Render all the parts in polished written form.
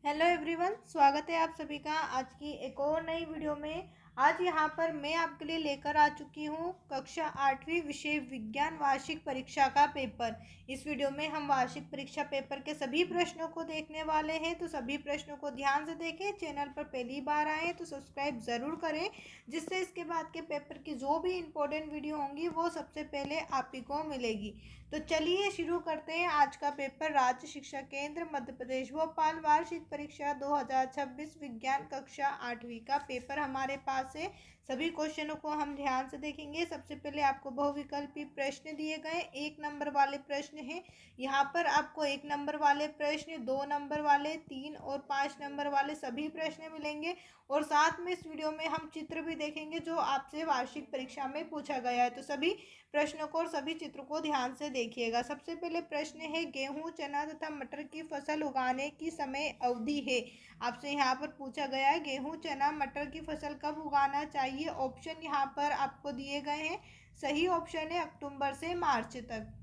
Hello everyone, स्वागत है आप सभी का आज की एक और नई वीडियो में। आज यहाँ पर मैं आपके लिए लेकर आ चुकी हूँ कक्षा 8वीं विषय विज्ञान वार्षिक परीक्षा का पेपर। इस वीडियो में हम वार्षिक परीक्षा पेपर के सभी प्रश्नों को देखने वाले हैं, तो सभी प्रश्नों को ध्यान से देखें। चैनल पर पहली बार आए तो सब्सक्राइब ज़रूर करें, जिससे इसके बाद के पेपर की जो भी इम्पोर्टेंट वीडियो होंगी वो सबसे पहले आप ही को मिलेगी। तो चलिए शुरू करते हैं आज का पेपर। राज्य शिक्षा केंद्र मध्य प्रदेश भोपाल वार्षिक परीक्षा 2026 विज्ञान कक्षा 8वीं का पेपर हमारे पास है। सभी क्वेश्चनों को हम ध्यान से देखेंगे। सबसे पहले आपको बहुविकल्पी प्रश्न दिए गए, 1 नंबर वाले प्रश्न हैं। यहाँ पर आपको 1 नंबर वाले प्रश्न, 2 नंबर वाले, 3 और 5 नंबर वाले सभी प्रश्न मिलेंगे। और साथ में इस वीडियो में हम चित्र भी देखेंगे जो आपसे वार्षिक परीक्षा में पूछा गया है। तो सभी प्रश्नों को और सभी चित्रों को ध्यान से देखिएगा। सबसे पहले प्रश्न है, गेहूं, चना तथा मटर की फसल उगाने की समय अवधि है। आपसे यहाँ पर पूछा गया है गेहूं, चना, मटर की फसल कब उगाना चाहिए। ऑप्शन यहाँ पर आपको दिए गए हैं। सही ऑप्शन है अक्टूबर से मार्च तक।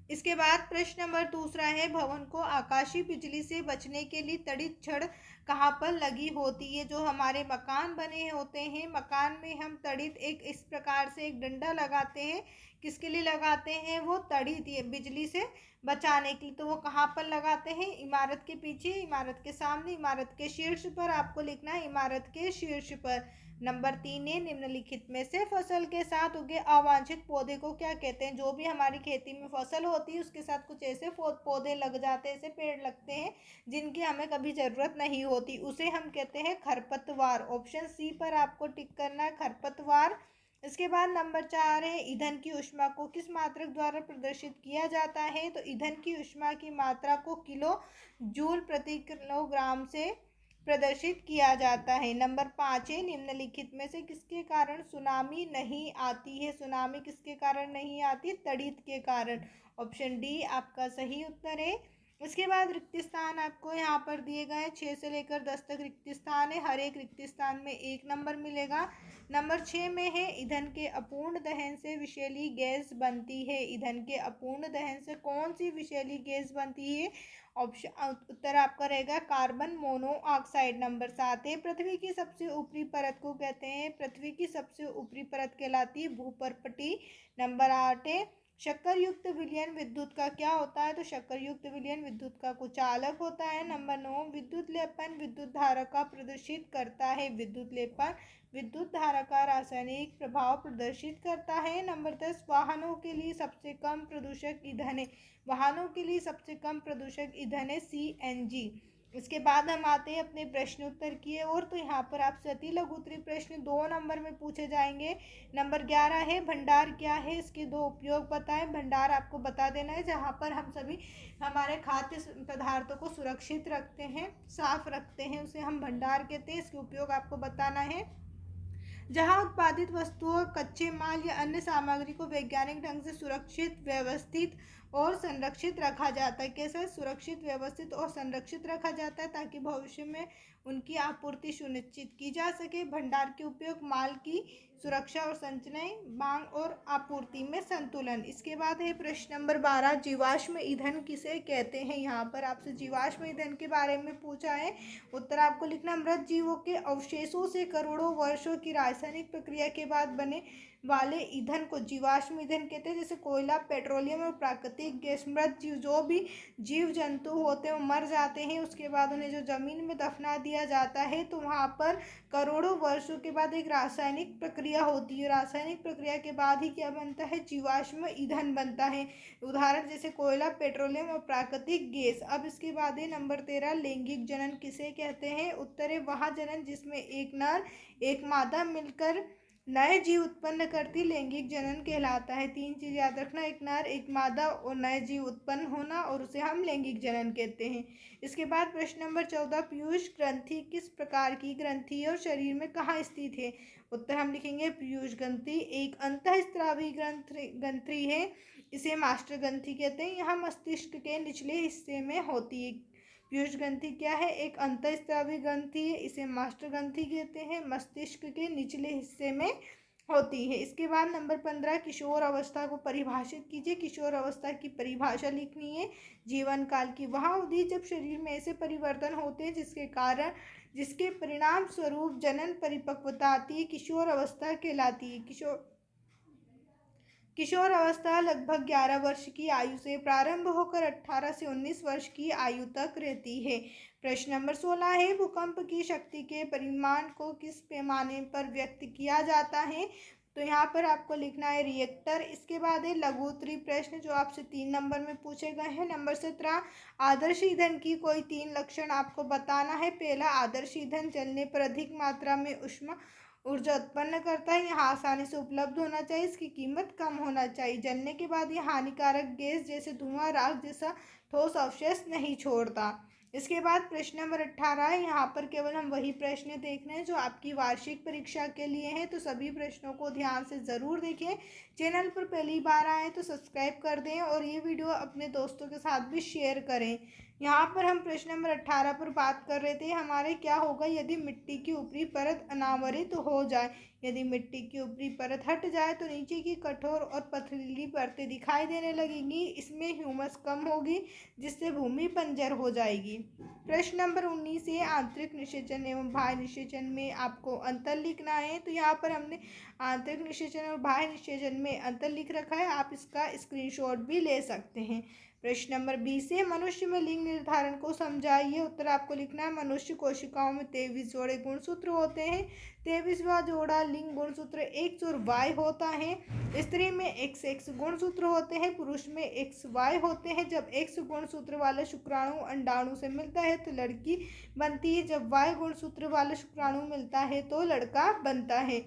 इसके बाद प्रश्न नंबर दूसरा है, भवन को आकाशीय बिजली से बचने के लिए तड़ित छड़ कहाँ पर लगी होती है। जो हमारे मकान बने होते हैं, मकान में हम तड़ित एक इस प्रकार से एक डंडा लगाते हैं। किसके लिए लगाते हैं? वो तड़ित ये बिजली से बचाने के लिए। तो वो कहाँ पर लगाते हैं? इमारत के पीछे, इमारत के सामने, इमारत के शीर्ष पर। आपको लिखना है इमारत के शीर्ष पर। नंबर 3 है, निम्नलिखित में से फसल के साथ उगे अवांछित पौधे को क्या कहते हैं। जो भी हमारी खेती में फसल होती है उसके साथ कुछ ऐसे पौधे लग जाते हैं, ऐसे पेड़ लगते हैं जिनकी हमें कभी ज़रूरत नहीं होती, उसे हम कहते हैं खरपतवार। ऑप्शन सी पर आपको टिक करना है, खरपतवार। इसके बाद नंबर 4 है, ईंधन की ऊष्मा को किस मात्रक द्वारा प्रदर्शित किया जाता है। तो ईंधन की ऊष्मा की मात्रा को किलो जूल प्रति किलोग्राम से प्रदर्शित किया जाता है। नंबर 5 है, निम्नलिखित में से किसके कारण सुनामी नहीं आती है। सुनामी किसके कारण नहीं आती? तड़ित के कारण। ऑप्शन डी आपका सही उत्तर है। उसके बाद रिक्त स्थान आपको यहाँ पर दिए गए हैं, 6 से लेकर 10 तक रिक्त स्थान है। हर एक रिक्त स्थान में 1 नंबर मिलेगा। नंबर 6 में है, ईंधन के अपूर्ण दहन से विषैली गैस बनती है। ईंधन के अपूर्ण दहन से कौन सी विषैली गैस बनती है? ऑप्शन उत्तर आपका रहेगा कार्बन मोनोऑक्साइड। नंबर 7 है, पृथ्वी की सबसे ऊपरी परत को कहते हैं। पृथ्वी की सबसे ऊपरी परत कहलाती है भूपर्पटी। नंबर 8 है, शक्कर युक्त विलयन विद्युत का क्या होता है। तो शक्कर युक्त विलयन विद्युत का कुचालक होता है। नंबर 9, विद्युत लेपन विद्युत धारा का प्रदर्शित करता है। विद्युत लेपन विद्युत धारा का रासायनिक प्रभाव प्रदर्शित करता है। नंबर 10, वाहनों के लिए सबसे कम प्रदूषक ईंधन है। वाहनों के लिए सबसे कम प्रदूषक ईंधन है CNG। इसके बाद हम आते हैं अपने प्रश्न उत्तर की ओर। तो यहाँ पर आपसे अति लघु उत्तरीय प्रश्न 2 नंबर में पूछे जाएंगे। नंबर 11 है, भंडार क्या है, इसके 2 उपयोग बताएं। भंडार आपको बता देना है जहाँ पर हम सभी हमारे खाद्य पदार्थों को सुरक्षित रखते हैं, साफ रखते हैं, उसे हम भंडार कहते हैं। इसके उपयोग आपको बताना है। जहां उत्पादित वस्तुओं, कच्चे माल या अन्य सामग्री को वैज्ञानिक ढंग से सुरक्षित, व्यवस्थित और संरक्षित रखा जाता है। कैसे सुरक्षित, व्यवस्थित और संरक्षित रखा जाता है? ताकि भविष्य में उनकी आपूर्ति सुनिश्चित की जा सके। भंडार के उपयोग माल की सुरक्षा और संचय, मांग और आपूर्ति में संतुलन। इसके बाद है प्रश्न नंबर 12, जीवाश्म ईंधन किसे कहते हैं। यहाँ पर आपसे जीवाश्म ईंधन के बारे में पूछा है। उत्तर आपको लिखना, मृत जीवों के अवशेषों से करोड़ों वर्षों की रासायनिक प्रक्रिया के बाद बने वाले ईंधन को जीवाश्म ईंधन कहते हैं। जैसे कोयला, पेट्रोलियम और प्राकृतिक गैस। मृत जीव, जो भी जीव जंतु होते हैं वो मर जाते हैं, उसके बाद उन्हें जो जमीन में दफना दिया जाता है, तो वहाँ पर करोड़ों वर्षों के बाद एक रासायनिक प्रक्रिया होती है। रासायनिक प्रक्रिया के बाद ही क्या बनता है? जीवाश्म ईंधन बनता है। उदाहरण जैसे कोयला, पेट्रोलियम और प्राकृतिक गैस। अब इसके बाद है नंबर 13, लैंगिक जनन किसे कहते हैं। उत्तर है वह जनन जिसमें एक नर एक मादा मिलकर नए जीव उत्पन्न करती लैंगिक जनन कहलाता है। 3 चीज याद रखना, एक नर एक मादा और नए जीव उत्पन्न होना, और उसे हम लैंगिक जनन कहते हैं। इसके बाद प्रश्न नंबर 14, पीयूष ग्रंथि किस प्रकार की ग्रंथि है और शरीर में कहाँ स्थित है। उत्तर हम लिखेंगे, पीयूष ग्रंथि एक अंतःस्रावी ग्रंथि है। इसे मास्टर ग्रंथि कहते हैं। यहाँ मस्तिष्क के निचले हिस्से में होती है। पीयूष ग्रंथि क्या है? एक अंतःस्रावी ग्रंथि है। इसे मास्टर ग्रंथि कहते हैं। मस्तिष्क के निचले हिस्से में होती है। इसके बाद नंबर 15 किशोर अवस्था को परिभाषित कीजिए। किशोर अवस्था की परिभाषा लिखनी है। जीवन काल की वह अवधि जब शरीर में ऐसे परिवर्तन होते हैं जिसके परिणाम स्वरूप जनन परिपक्वता आती है, किशोर अवस्था कहलाती है। किशोर अवस्था लगभग 11 वर्ष की आयु से प्रारंभ होकर 18 से 19 वर्ष की आयु तक रहती है। प्रश्न नंबर 16 है, भूकंप की शक्ति के परिमाण को किस पैमाने पर व्यक्त किया जाता है? तो यहाँ पर आपको लिखना है रिएक्टर। इसके बाद है लघु उत्तरीय प्रश्न जो आपसे 3 नंबर में पूछे गए हैं। नंबर 17, आदर्श ईंधन की कोई 3 लक्षण आपको बताना है। पहला, आदर्श ईंधन जलने पर अधिक मात्रा में ऊर्जा उत्पन्न करता है। यह आसानी से उपलब्ध होना चाहिए। इसकी कीमत कम होना चाहिए। जलने के बाद यह हानिकारक गैस जैसे धुआं, राख जैसा ठोस अवशेष नहीं छोड़ता। इसके बाद प्रश्न नंबर 18 है। यहाँ पर केवल हम वही प्रश्न देख रहे हैं जो आपकी वार्षिक परीक्षा के लिए हैं, तो सभी प्रश्नों को ध्यान से ज़रूर देखें। चैनल पर पहली बार आए तो सब्सक्राइब कर दें और ये वीडियो अपने दोस्तों के साथ भी शेयर करें। यहाँ पर हम प्रश्न नंबर 18 पर बात कर रहे थे, हमारे क्या होगा यदि मिट्टी की ऊपरी परत अनावरित हो जाए। यदि मिट्टी की ऊपरी परत हट जाए तो नीचे की कठोर और पथरीली परतें दिखाई देने लगेंगी। इसमें ह्यूमस कम होगी जिससे भूमि बंजर हो जाएगी। प्रश्न नंबर 19 है, आंतरिक निषेचन एवं बाह्य निषेचन में आपको अंतर लिखना है। तो यहाँ पर हमने आंतरिक निषेचन और बाह्य निषेचन में अंतर लिख रखा है, आप इसका स्क्रीनशॉट भी ले सकते हैं। प्रश्न नंबर 20 है, मनुष्य में लिंग निर्धारण को समझाइए। उत्तर आपको लिखना है, मनुष्य कोशिकाओं में 23 जोड़े गुणसूत्र होते हैं। 23वां जोड़ा लिंग गुणसूत्र एक्स और वाई होता है। स्त्री में XX गुणसूत्र होते हैं, पुरुष में XY होते हैं। जब X गुणसूत्र वाला शुक्राणु अंडाणु से मिलता है तो लड़की बनती है, जब Y गुणसूत्र वाला शुक्राणु मिलता है तो लड़का बनता है।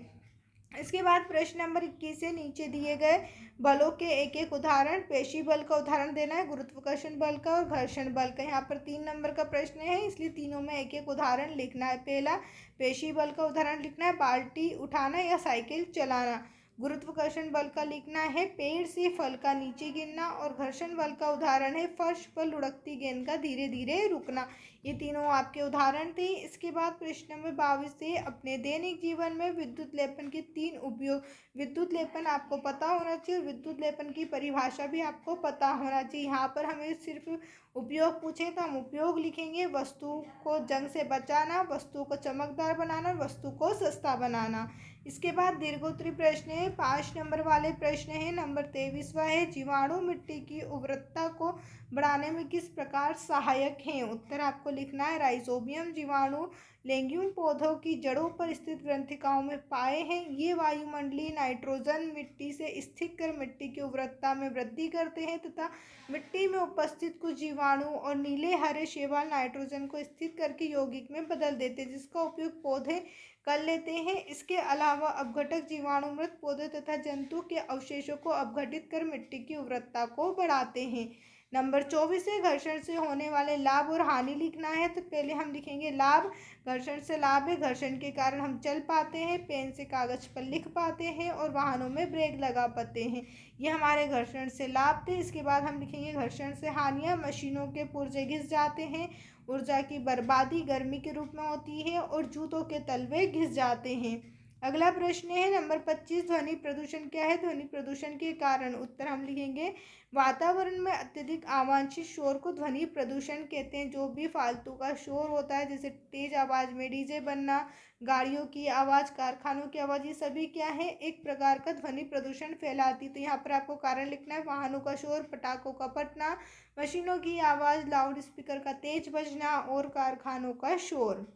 इसके बाद प्रश्न नंबर 21 से नीचे दिए गए बलों के एक एक उदाहरण, पेशी बल का उदाहरण देना है, गुरुत्वाकर्षण बल का और घर्षण बल का। यहाँ पर 3 नंबर का प्रश्न है, इसलिए तीनों में एक एक उदाहरण लिखना है। पहला, पेशी बल का उदाहरण लिखना है, बाल्टी उठाना या साइकिल चलाना। गुरुत्वाकर्षण बल का लिखना है, पेड़ से फल का नीचे गिरना। और घर्षण बल का उदाहरण है, फर्श पर लुढ़कती गेंद का धीरे धीरे रुकना। ये तीनों आपके उदाहरण थे। इसके बाद प्रश्न नंबर 22 से, अपने दैनिक जीवन में विद्युत लेपन के 3 उपयोग। विद्युत लेपन आपको पता होना चाहिए, विद्युत लेपन की परिभाषा भी आपको पता होना चाहिए। यहाँ पर हमें सिर्फ उपयोग पूछे तो हम उपयोग लिखेंगे, वस्तु को जंग से बचाना, वस्तु को चमकदार बनाना, वस्तु को सस्ता बनाना। इसके बाद दीर्घोत्तरीय प्रश्न है, 5 नंबर वाले प्रश्न है। नंबर 23वां है, जीवाणु मिट्टी की उर्वरता को बढ़ाने में किस प्रकार सहायक हैं। उत्तर आपको लिखना है, राइजोबियम जीवाणु लेग्यूम पौधों की जड़ों पर स्थित ग्रंथिकाओं में पाए हैं। ये वायुमंडलीय नाइट्रोजन मिट्टी से स्थिर कर मिट्टी की उर्वरता में वृद्धि करते हैं तथा मिट्टी में उपस्थित कुछ जीवाणु और नीले हरे शैवाल नाइट्रोजन को स्थिर करके यौगिक में बदल देते हैं, जिसका उपयोग पौधे कर लेते हैं। इसके अलावा अपघटक जीवाणु मृत पौधे तथा जंतु के अवशेषों को अपघटित कर मिट्टी की उर्वरता को बढ़ाते हैं। नंबर 24 है, घर्षण से होने वाले लाभ और हानि लिखना है। तो पहले हम लिखेंगे लाभ। घर्षण से लाभ है, घर्षण के कारण हम चल पाते हैं, पेन से कागज पर लिख पाते हैं और वाहनों में ब्रेक लगा पाते हैं। ये हमारे घर्षण से लाभ थे। इसके बाद हम लिखेंगे घर्षण से हानियाँ, मशीनों के पुर्जे घिस जाते हैं, ऊर्जा की बर्बादी गर्मी के रूप में होती है और जूतों के तलवे घिस जाते हैं। अगला प्रश्न है नंबर 25, ध्वनि प्रदूषण क्या है। ध्वनि प्रदूषण के कारण। उत्तर हम लिखेंगे, वातावरण में अत्यधिक अवांछित शोर को ध्वनि प्रदूषण कहते हैं। जो भी फालतू का शोर होता है, जैसे तेज आवाज़ में डीजे बनना, गाड़ियों की आवाज़, कारखानों की आवाज़, ये सभी क्या है, एक प्रकार का ध्वनि प्रदूषण फैलाती। तो यहाँ पर आपको कारण लिखना है, वाहनों का शोर, पटाखों का फटना, मशीनों की आवाज़, लाउड स्पीकर का तेज बजना और कारखानों का शोर।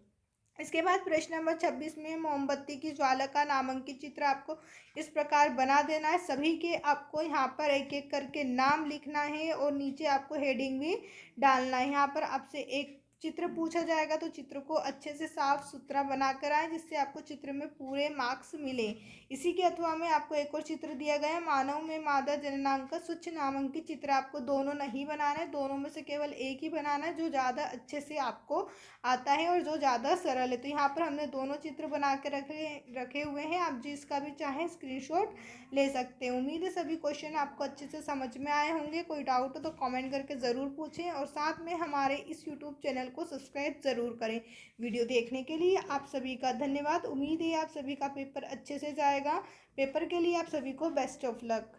इसके बाद प्रश्न नंबर 26 में, मोमबत्ती की ज्वाला का नामांकित चित्र आपको इस प्रकार बना देना है। सभी के आपको यहाँ पर एक एक करके नाम लिखना है और नीचे आपको हेडिंग भी डालना है। यहाँ पर आपसे एक चित्र पूछा जाएगा तो चित्र को अच्छे से साफ सुथरा बनाकर आए, जिससे आपको चित्र में पूरे मार्क्स मिले। इसी के अथवा में आपको एक और चित्र दिया गया है, मानव में मादा जननांग का स्वच्छ नामांकित चित्र। आपको दोनों नहीं बनाना है, दोनों में से केवल एक ही बनाना है जो ज़्यादा अच्छे से आपको आता है और जो ज़्यादा सरल है। तो यहाँ पर हमने दोनों चित्र बना के रखे हुए हैं, आप जिसका भी चाहें स्क्रीनशॉट ले सकते हैं। उम्मीद है सभी क्वेश्चन आपको अच्छे से समझ में आए होंगे। कोई डाउट हो तो कमेंट करके ज़रूर पूछें और साथ में हमारे इस यूट्यूब चैनल को सब्सक्राइब ज़रूर करें। वीडियो देखने के लिए आप सभी का धन्यवाद। उम्मीद है आप सभी का पेपर अच्छे से जाएगा। पेपर के लिए आप सभी को बेस्ट ऑफ लक।